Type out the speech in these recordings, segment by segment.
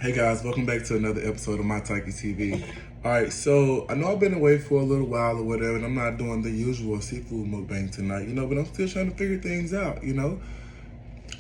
Hey guys, welcome back to another episode of My Taiki TV. Alright, so I know I've been away for a little while or whatever, and I'm not doing the usual seafood mukbang tonight, but I'm still trying to figure things out,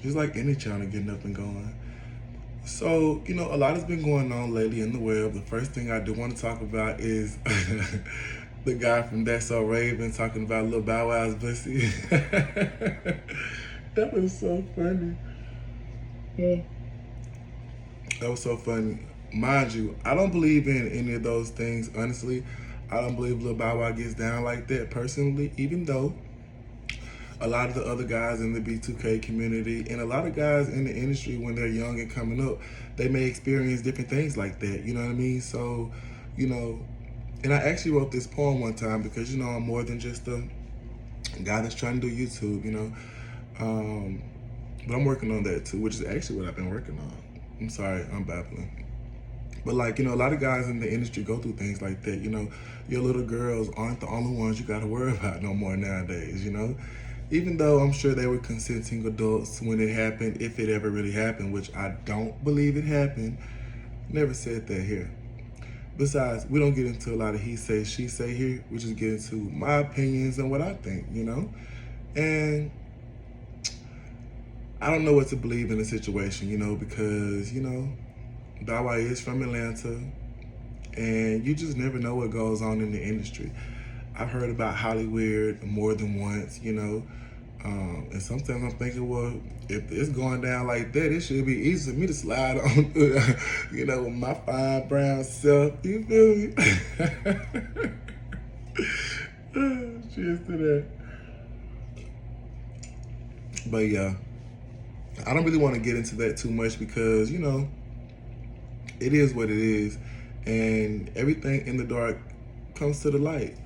just like any channel getting up and going. So, a lot has been going on lately in the web. The first thing I do want to talk about is the guy from That's So Raven talking about Lil Bow Wow's pussy. That was so funny. Yeah. That was so funny. Mind you, I don't believe in any of those things, honestly. I don't believe Lil Bow Wow gets down like that personally, even though a lot of the other guys in the B2K community and a lot of guys in the industry when they're young and coming up, they may experience different things like that, you know what I mean? So, and I actually wrote this poem one time because, I'm more than just a guy that's trying to do YouTube, but I'm working on that too, which is actually what I've been working on. I'm sorry, I'm babbling. But a lot of guys in the industry go through things like that, Your little girls aren't the only ones you gotta worry about no more nowadays, Even though I'm sure they were consenting adults when it happened, if it ever really happened, which I don't believe it happened. Never said that here. Besides, we don't get into a lot of he say, she say here. We just get into my opinions and what I think, And I don't know what to believe in the situation, because, Bow Wow is from Atlanta, and you just never know what goes on in the industry. I've heard about Hollywood more than once, and sometimes I'm thinking, well, if it's going down like that, it should be easy for me to slide on, with my fine brown self. You feel me? Cheers to that. But yeah, I don't really want to get into that too much because, it is what it is, and everything in the dark comes to the light.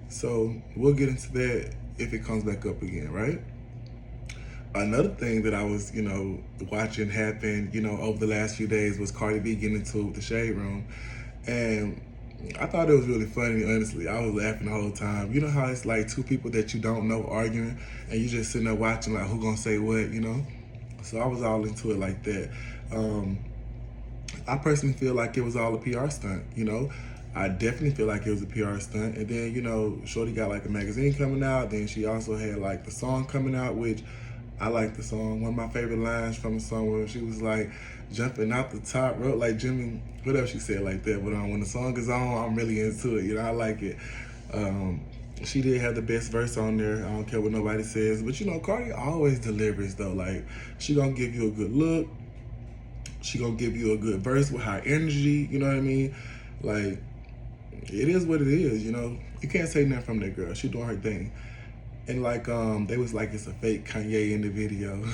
So we'll get into that if it comes back up again, right? Another thing that I was, watching happen, over the last few days was CardiB getting into it with the Shade Room. And I thought it was really funny, honestly. I was laughing the whole time. You know how it's like two people that you don't know arguing and you just sitting there watching like who gonna say what, So I was all into it like that. I personally feel like it was all a PR stunt, I definitely feel like it was a PR stunt. And then, Shorty got like a magazine coming out. Then she also had like the song coming out, which I like the song. One of my favorite lines from the song where she was like jumping out the top rope, like Jimmy, whatever she said like that. But when the song is on, I'm really into it, I like it. She did have the best verse on there. I don't care what nobody says. But Cardi always delivers though. Like, she gonna give you a good look. She gonna give you a good verse with high energy, you know what I mean? Like, it is what it is, You can't say nothing from that girl. She doing her thing. And like, they was like, it's a fake Kanye in the video.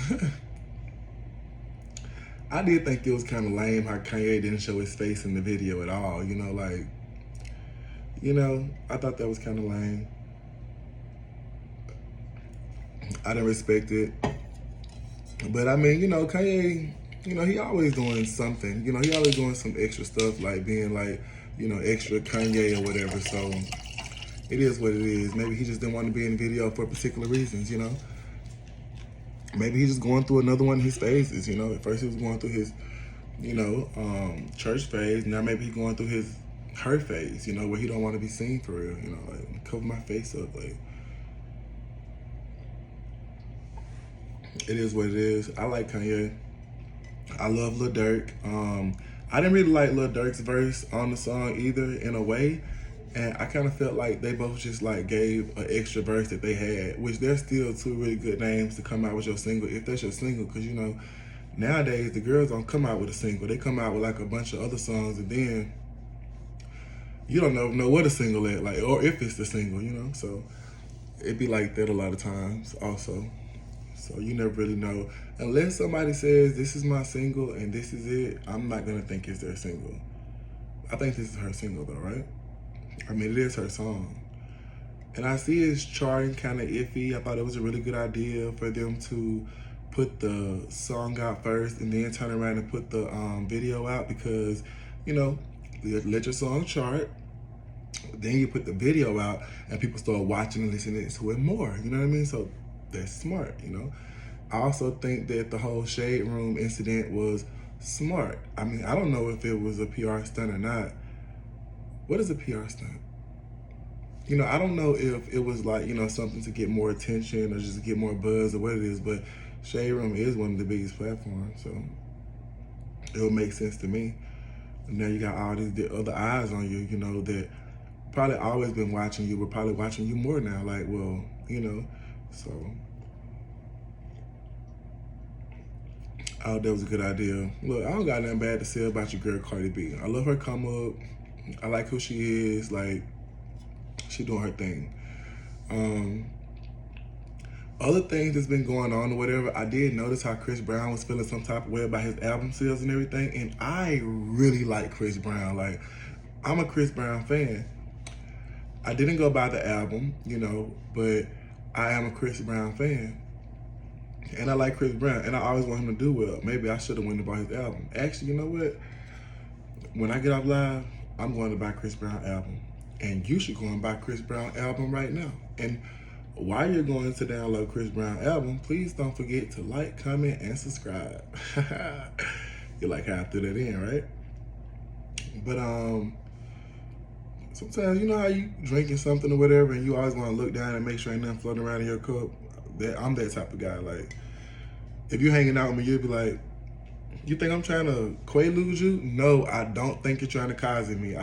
I did think it was kind of lame how Kanye didn't show his face in the video at all, I thought that was kind of lame. I didn't respect it. But I mean, Kanye, he always doing something. He always doing some extra stuff, like being like, extra Kanye or whatever. So it is what it is. Maybe he just didn't want to be in the video for particular reasons, Maybe he's just going through another one of his phases, At first he was going through his, church phase. Now maybe he's going through his her phase, where he don't want to be seen for real, like cover my face up, like. It is what it is. I like Kanye. I love Lil Durk. I didn't really like Lil Durk's verse on the song either, in a way. And I kind of felt like they both just like gave an extra verse that they had, which they're still two really good names to come out with your single, if that's your single. Because, nowadays the girls don't come out with a single. They come out with like a bunch of other songs, and then you don't know what a single is, like, or if it's the single, So it be like that a lot of times also. So you never really know. Unless somebody says, this is my single and this is it, I'm not going to think it's their single. I think this is her single though, right? I mean, it is her song. And I see it's charting kind of iffy. I thought it was a really good idea for them to put the song out first and then turn around and put the video out because, let your song chart. Then you put the video out and people start watching and listening to it more. You know what I mean? So that's smart, I also think that the whole Shade Room incident was smart. I mean, I don't know if it was a PR stunt or not. What is a PR stunt? You know, I don't know if it was like, you know, something to get more attention or just to get more buzz or what it is, but Shade Room is one of the biggest platforms, so it would make sense to me. And now you got all these other eyes on you, you know, that probably always been watching you, but probably watching you more now. Like, well, you know, so I thought that was a good idea. Look, I don't got nothing bad to say about your girl CardiB. I love her come up. I like who she is. Like, she doing her thing. Other things that's been going on or whatever, I did notice how Chris Brown was feeling some type of way about his album sales and everything. And I really like Chris Brown. Like, I'm a Chris Brown fan. I didn't go buy the album, you know, but I am a Chris Brown fan. And I like Chris Brown, and I always want him to do well. Maybe I should have went to buy his album. Actually, you know what? When I get off live, I'm going to buy Chris Brown album. And you should go and buy Chris Brown album right now. And while you're going to download Chris Brown album, please don't forget to like, comment, and subscribe. You like how I threw that in, right? But sometimes, you know how you drinking something or whatever, and you always want to look down and make sure ain't nothing floating around in your cup. I'm that type of guy. Like, if you hanging out with me, you'll be like, you think I'm trying to quaalude you? No, I don't think you're trying to Kazi me.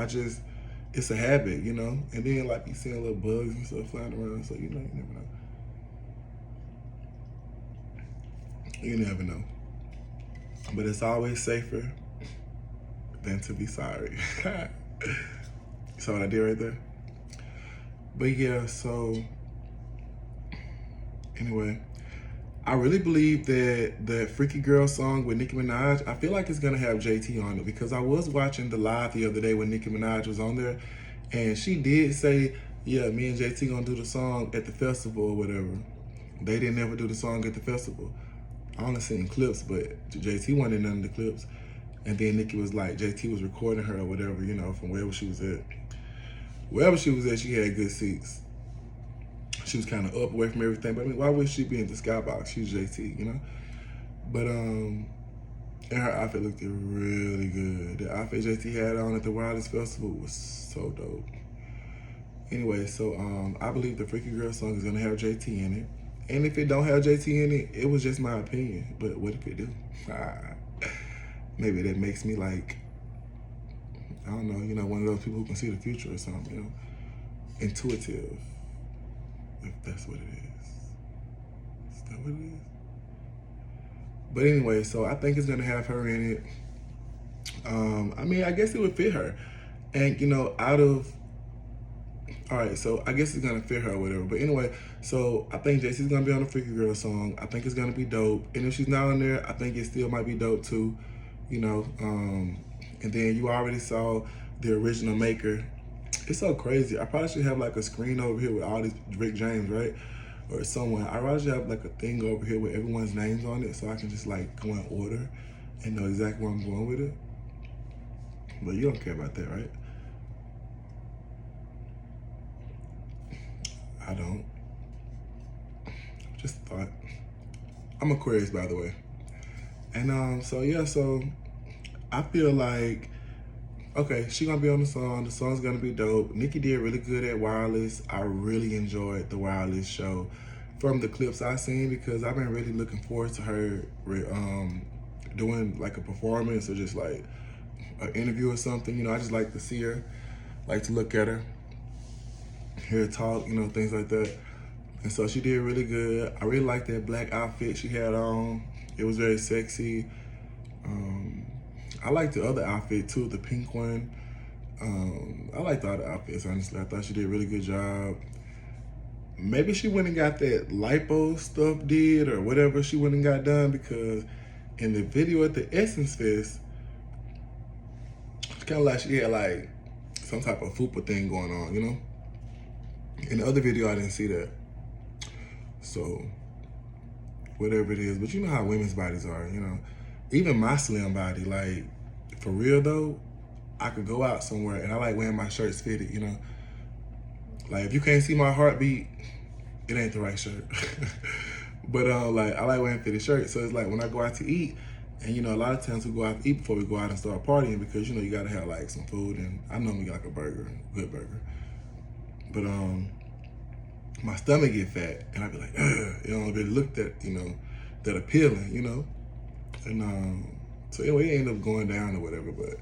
It's a habit, you know? And then, like, you seeing little bugs and stuff flying around, so, you know, you never know. You never know. But it's always safer than to be sorry. You saw what I did right there? But yeah, so anyway, I really believe that the Freaky Girl song with Nicki Minaj, I feel like it's gonna have JT on it, because I was watching the live the other day when Nicki Minaj was on there, and she did say, yeah, me and JT gonna do the song at the festival or whatever. They didn't ever do the song at the festival. I only seen clips, but JT wasn't in none of the clips. And then Nicki was like, JT was recording her or whatever, you know, from wherever she was at. Wherever she was at, she had good seats. She was kind of up away from everything, but I mean, why would she be in the skybox? She was JT, you know? But, and her outfit looked really good. The outfit JT had on at the Wireless Festival was so dope. Anyway, so I believe the Freaky Girl song is gonna have JT in it. And if it don't have JT in it, it was just my opinion. But what if it do? Maybe that makes me like, I don't know, you know, one of those people who can see the future or something, you know? Intuitive. If that's what it is. Is that what it is? But anyway, so I think it's gonna have her in it. I mean, I guess it would fit her. And, you know, all right, so I guess it's gonna fit her or whatever. But anyway, so I think JC's gonna be on the Freaky Girl song. I think it's gonna be dope. And if she's not on there, I think it still might be dope too, you know. And then you already saw the original maker. It's so crazy. I probably should have like a screen over here with all these Rick James, right? Or someone. I probably should have like a thing over here with everyone's names on it, so I can just like go in order and know exactly where I'm going with it. But you don't care about that, right? I don't. Just thought. I'm Aquarius, by the way. And so yeah, so I feel like, okay, she gonna be on the song. The song's gonna be dope. Nicki did really good at Wireless. I really enjoyed the Wireless show from the clips I seen, because I've been really looking forward to her doing like a performance or just like an interview or something. You know, I just like to see her, like to look at her, hear her talk, you know, things like that. And so she did really good. I really liked that black outfit she had on. It was very sexy. I liked the other outfit too, the pink one. I liked all the outfits, honestly. I thought she did a really good job. Maybe she went and got that lipo stuff did or whatever she went and got done, because in the video at the Essence Fest, it's kind of like she had like some type of fupa thing going on, you know? In the other video, I didn't see that. So, whatever it is. But you know how women's bodies are, you know? Even my slim body, like, for real though, I could go out somewhere and I like wearing my shirts fitted, you know? Like, if you can't see my heartbeat, it ain't the right shirt. But like, I like wearing fitted shirts. So it's like when I go out to eat And, you know, a lot of times we go out to eat before we go out and start partying because, you know, you got to have, like, some food. And I normally get, like, a burger, good burger. But, my stomach get fat. And I be like, ugh. It don't really look that, you know, that appealing, you know. And, so anyway, it ended up going down or whatever. But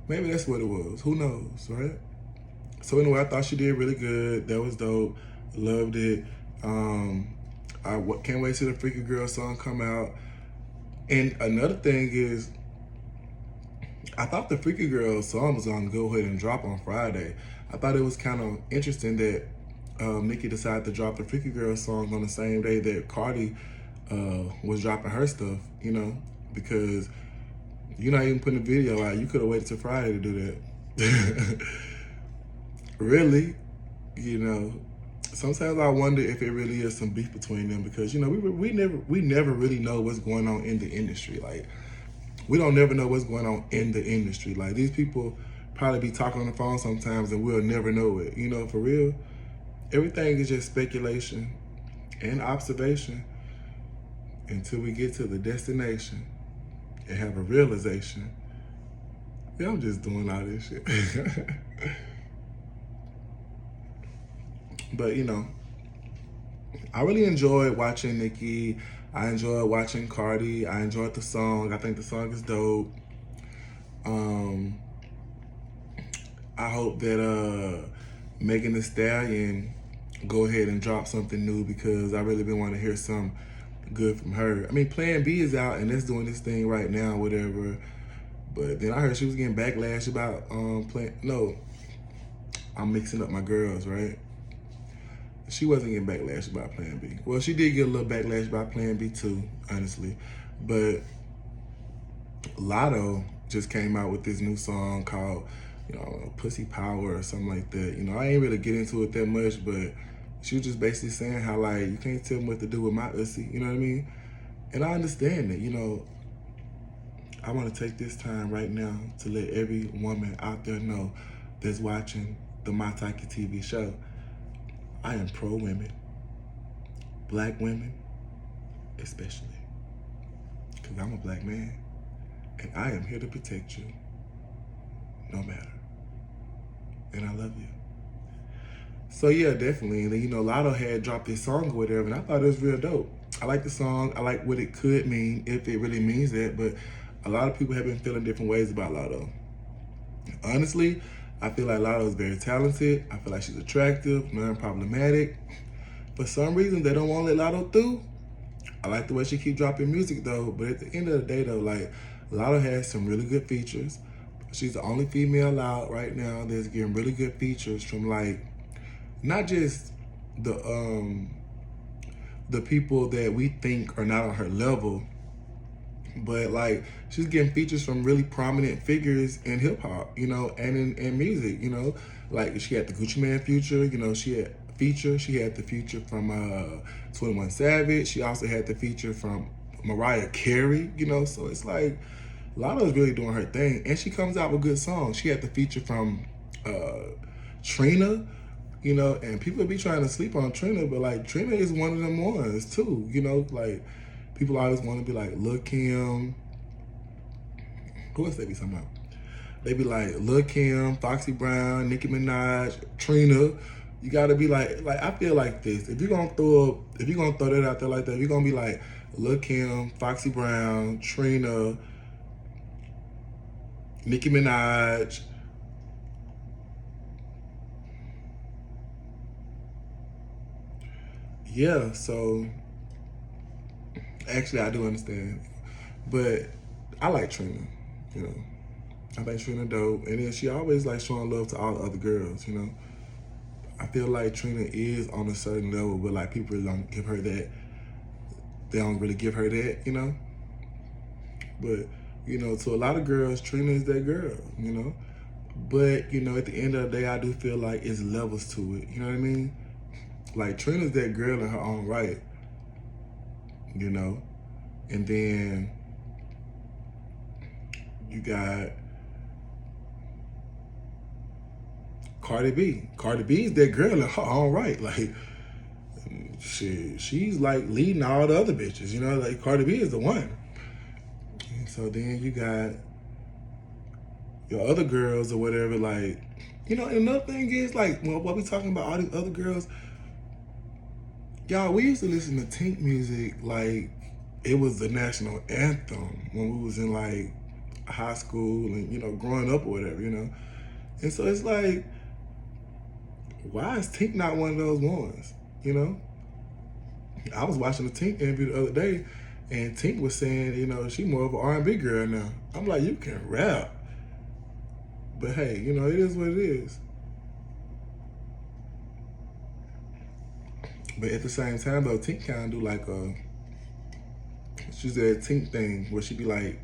maybe that's what it was. Who knows, right? So anyway, I thought she did really good. That was dope. Loved it. I can't wait to the Freaky Girl song come out. And another thing is, I thought the Freaky Girl song was gonna go ahead and drop on Friday. I thought it was kind of interesting that Nicki decided to drop the Freaky Girl song on the same day that Cardi was dropping her stuff, you know, because you're not even putting a video out. You could have waited till Friday to do that. Really, you know. Sometimes I wonder if it really is some beef between them because, you know, we never really know what's going on in the industry. Like, we don't never know what's going on in the industry. Like, these people probably be talking on the phone sometimes and we'll never know it. You know, for real, everything is just speculation and observation until we get to the destination and have a realization. Yeah, I'm just doing all this shit. But, you know, I really enjoyed watching Nicki. I enjoyed watching Cardi. I enjoyed the song. I think the song is dope. I hope that Megan Thee Stallion go ahead and drop something new because I really been wanting to hear something good from her. I mean, Plan B is out and it's doing this thing right now, whatever. But then I heard she was getting backlash about No, I'm mixing up my girls, right? She wasn't getting backlash about Plan B. Well, she did get a little backlash about Plan B too, honestly. But Lotto just came out with this new song called, you know, Pussy Power or something like that. You know, I ain't really get into it that much, but she was just basically saying how, like, you can't tell me what to do with my pussy, you know what I mean? And I understand that, you know. I want to take this time right now to let every woman out there know that's watching the My Taiki TV show. I am pro-women, black women especially, because I'm a black man, and I am here to protect you, no matter, and I love you. So yeah, definitely, and then, you know, Lotto had dropped this song or whatever, and I thought it was real dope. I like the song, I like what it could mean, if it really means that, but a lot of people have been feeling different ways about Lotto. Honestly, I feel like Lotto is very talented. I feel like she's attractive, non-problematic. For some reason, they don't want to let Lotto through. I like the way she keep dropping music, though. But at the end of the day, though, like, Lotto has some really good features. She's the only female out right now that's getting really good features from, like, not just the people that we think are not on her level, but, like, she's getting features from really prominent figures in hip hop, you know, and in music, you know. Like, she had the Gucci Mane feature, you know, she had the feature from 21 Savage. She also had the feature from Mariah Carey, you know. So it's like, Lotto's really doing her thing. And she comes out with good songs. She had the feature from Trina, you know, and people be trying to sleep on Trina, but, like, Trina is one of them ones too, you know. Like, people always want to be like Lil' Kim. Who else they be talking about? They be like Lil' Kim, Foxy Brown, Nicki Minaj, Trina. You gotta be like I feel like this. If you're gonna throw that out there like that, you're gonna be like Lil' Kim, Foxy Brown, Trina, Nicki Minaj. Yeah, so actually I do understand. But I like Trina, you know. I think Trina dope. And then she always like showing love to all the other girls, you know. I feel like Trina is on a certain level, but, like, people don't give her that. They don't really give her that, you know. But, you know, to a lot of girls, Trina is that girl, you know. But, you know, at the end of the day, I do feel like it's levels to it, you know what I mean? Like, Trina's that girl in her own right, you know. And then you got Cardi B. Cardi B is that girl in her own right. Like, she's like leading all the other bitches, you know. Like, Cardi B is the one. so then you got your other girls or whatever, like, you know, and another thing is, like, well, what we talking about, all these other girls, y'all, we used to listen to Tink music like it was the national anthem when we was in, like, high school and, you know, growing up or whatever, you know? And so it's like, why is Tink not one of those ones, you know? I was watching the Tink interview the other day, and Tink was saying, you know, she more of an R&B girl now. I'm like, you can rap. But hey, you know, it is what it is. But at the same time, though, Tink kind of do like she's that Tink thing where she be like,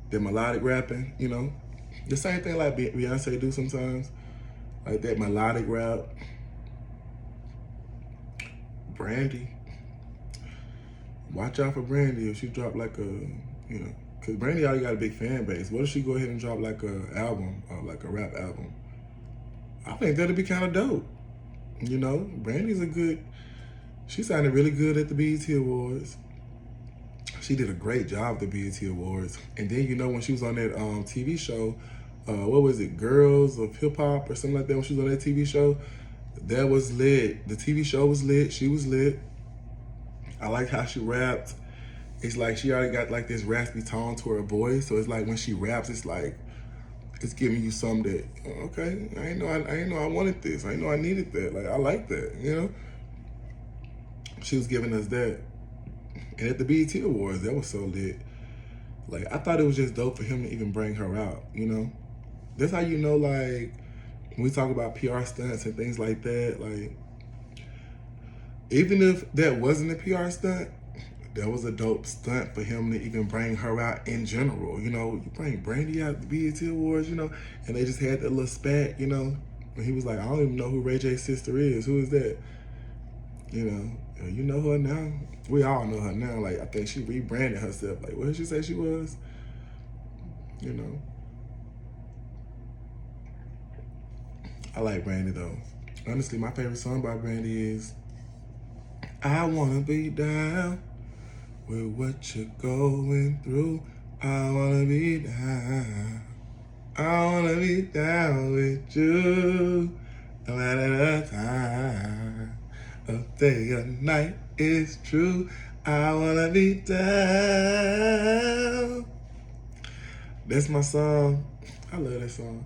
the melodic rapping, you know? The same thing like Beyonce do sometimes. Like that melodic rap. Brandy. Watch out for Brandy if she drop like a, you know, because Brandy already got a big fan base. What if she go ahead and drop like a album, like a rap album? I think that'd be kind of dope. You know, Brandy's she sounded really good at the BET Awards. She did a great job at the BET Awards. And then, you know, when she was on that TV show, what was it, Girls of Hip Hop or something like that, when she was on that TV show, that was lit. The TV show was lit. She was lit. I like how she rapped. It's like she already got like this raspy tone to her voice. So it's like when she raps, it's like, it's giving you something that, okay, I ain't know I wanted this. I ain't know I needed that. Like, I like that, you know? She was giving us that. And at the BET Awards, that was so lit. Like, I thought it was just dope for him to even bring her out, you know? That's how you know, like, when we talk about PR stunts and things like that, like, even if that wasn't a PR stunt, that was a dope stunt for him to even bring her out in general. You know, you bring Brandy out at the BET Awards, you know, and they just had that little spat, you know, and he was like, I don't even know who Ray J's sister is. Who is that? You know, you know her now. We all know her now. Like, I think she rebranded herself. Like, what did she say she was? You know. I like Brandy, though. Honestly, my favorite song by Brandy is I Wanna Be Down with What You're Going Through. I wanna be down. I wanna be down with you. No matter the time of day or night is true. I wanna be down. That's my song. I love that song.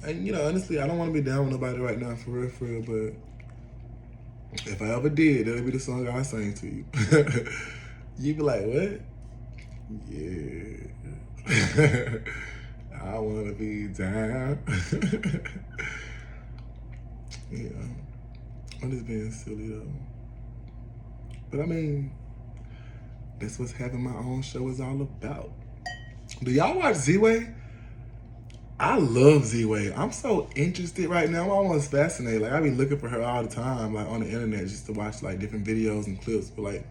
And you know, honestly, I don't want to be down with nobody right now, for real, but if I ever did, that'll be the song I sing to you. You'd be like, what? Yeah. I want to be down. Yeah. I'm just being silly, though. But I mean, that's what having my own show is all about. Do y'all watch Z-Way? I love Z-Way. I'm so interested right now. I'm almost fascinated. Like, I be looking for her all the time, like, on the internet just to watch, like, different videos and clips. But, like,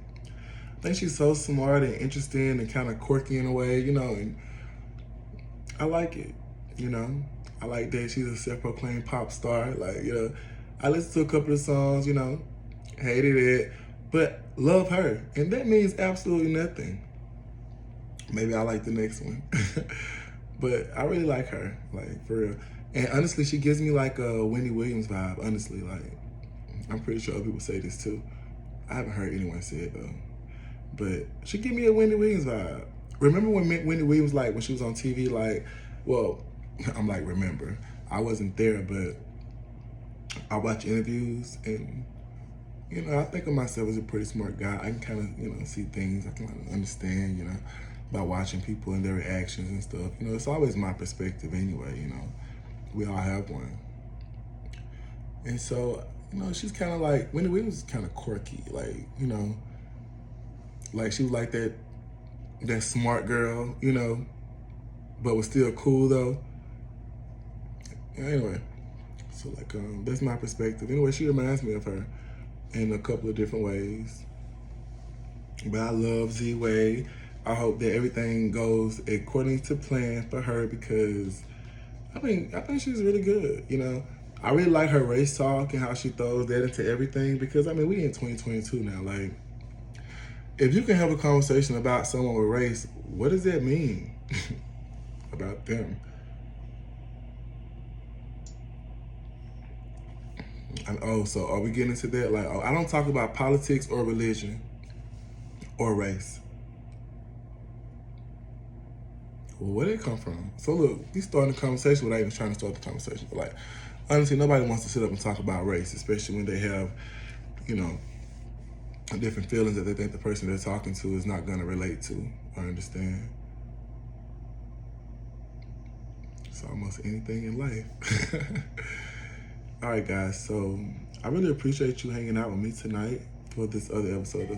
I think she's so smart and interesting and kind of quirky in a way, you know, and I like it, you know. I like that she's a self-proclaimed pop star. Like, you know, I listened to a couple of songs, you know, hated it, but love her. And that means absolutely nothing. Maybe I like the next one. But I really like her, like, for real. And honestly, she gives me like a Wendy Williams vibe, honestly. Like, I'm pretty sure other people say this too. I haven't heard anyone say it though. But she give me a Wendy Williams vibe. Remember when Wendy Williams, like, when she was on TV, like, well, I'm like, remember. I wasn't there, but I watch interviews and, you know, I think of myself as a pretty smart guy. I can kind of, you know, see things. I can kind of understand, you know, by watching people and their reactions and stuff. You know, it's always my perspective anyway, you know. We all have one. And so, you know, she's kind of like, Wendy Williams is kind of quirky, like, you know, like she was like that smart girl, you know, but was still cool though. Anyway, so like, that's my perspective. Anyway, she reminds me of her in a couple of different ways. But I love Z-Way. I hope that everything goes according to plan for her because I think she's really good, you know. I really like her race talk and how she throws that into everything because, I mean, we in 2022 now. Like, if you can have a conversation about someone with race, what does that mean about them? And oh, so are we getting into that? Like, oh, I don't talk about politics or religion or race. Well, where did it come from? So look, we starting the conversation without even trying to start the conversation. But like, honestly, nobody wants to sit up and talk about race, especially when they have, you know, different feelings that they think the person they're talking to is not going to relate to or understand. It's almost anything in life. All right, guys. So I really appreciate you hanging out with me tonight for this other episode of